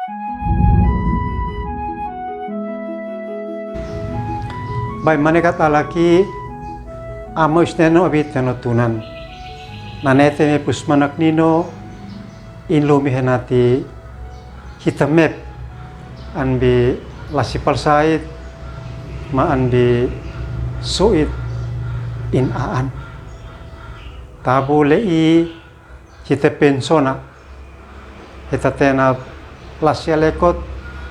Bai manekat alaki amo isneno abit tunan. Nanete me pusmanak nino inlumi henati hitamep anbi lasipal sait ma anbi suit in aan. Tabu lei hita pensona hita tena lasia lekot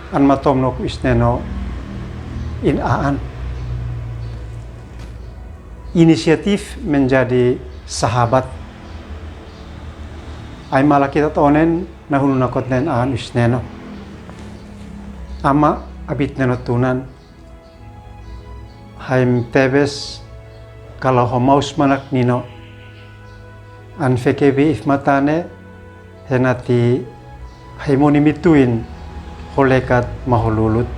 an matomnok isneno in aan. Inisiatif menjadi sahabat. Ay mala kita tonen nahunu nakot nen aan isneno. Ama abit neno tunan. Haim tebes kalau homaus manak nino. An fekebi ifmatane henati haimoni mituin holekat mahululut.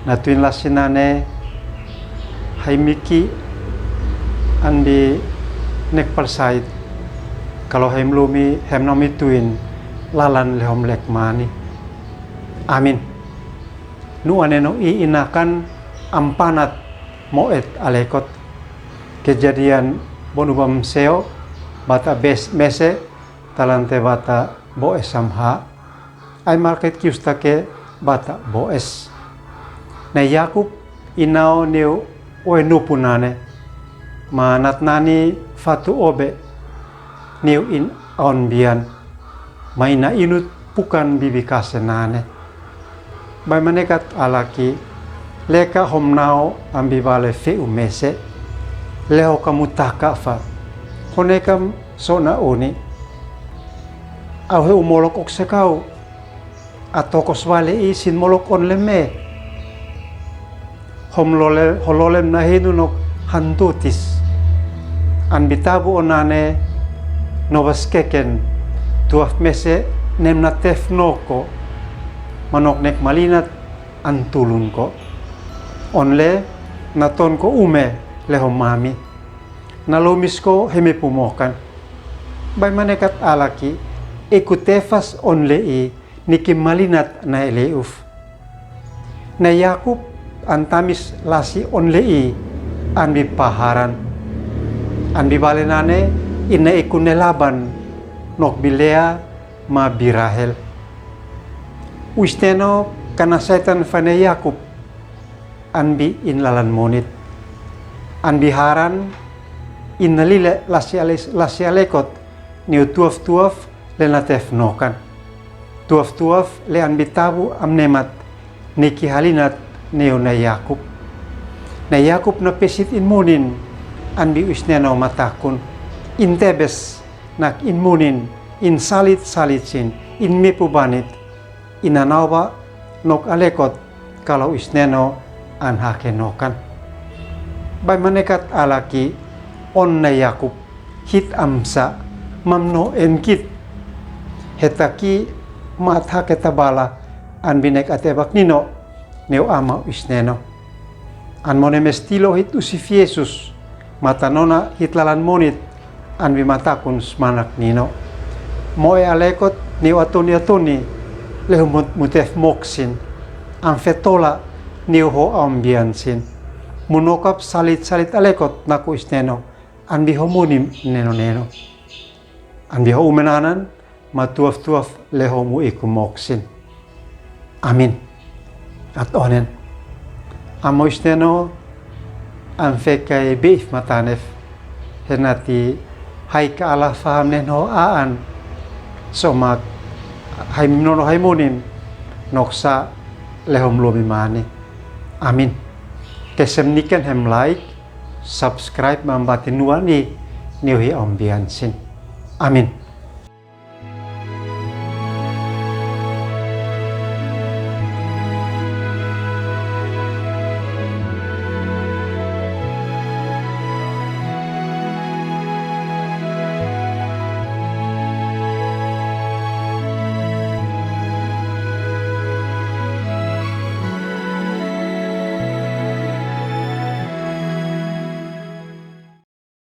Natuin lasinane haimiki andi nek palsait kalau hem lumi hem nomituin lalan lehom lek mani. Amin. Nu aneno I inakan ampanat moet alekot kejadian bonubam seo bata mese talante bata boes samha ay market kiustake bata boes na Yakub inao neu oenupunane manat nani fatu obe niu in on bian maina inut pukan bibikase nane bai manekat alaki leka homnao ambibale fe umese leho kamutaka fa honekam sona oni au he umolok oksekau atokos wale isin molok on leme hololem nahinu nok hantutis an bitabu onane novas keken tuaf mese nemna tefnoko manok nek malinat antulun ko onle naton ko ume leho mami nalomis ko heme pumokan bay manekat alaki ikutefas onle I niki malinat na eleuf na Yakub antamis lasi onle I anbi paharan anbi balenane ina ikune Laban nok bilea ma birahel usteno kana setan fane Yakub anbi inlalan monit anbi haran innalile lasialekot niu tuaf lenatef nokan tuaf le anbi tabu amnemat niki halinat neo na Yakub na Yakub na pesit inmunin anbi usneno matakun intebes nak inmunin in salit sin in mepubanit inanawa nok alekot kalau isneno an hakenokan bay manekat alaki on na Yakub hit amsa mamno enkit hetaki matha ketabala an binek atebak nino neo ama isneno an mone mestilo hit usif Yesus matanona hit lalan monit an bimatakun smanak nino moe alekot ni atoni lehumut mutef moksin an fetola ni ho ambiansin munokap salit alekot naku isneno an bihomunim neno an biho umenanan matuaf lehomu iku moksin. Amin. At onen amo isneno an fekai beif matanef henati hai ka ala faham neno aan somak haimnono haimunim noksa lehom lumimani. Amin. Kesemnikan hem like, subscribe mambatin nuani niuhi ambiansin. Amin.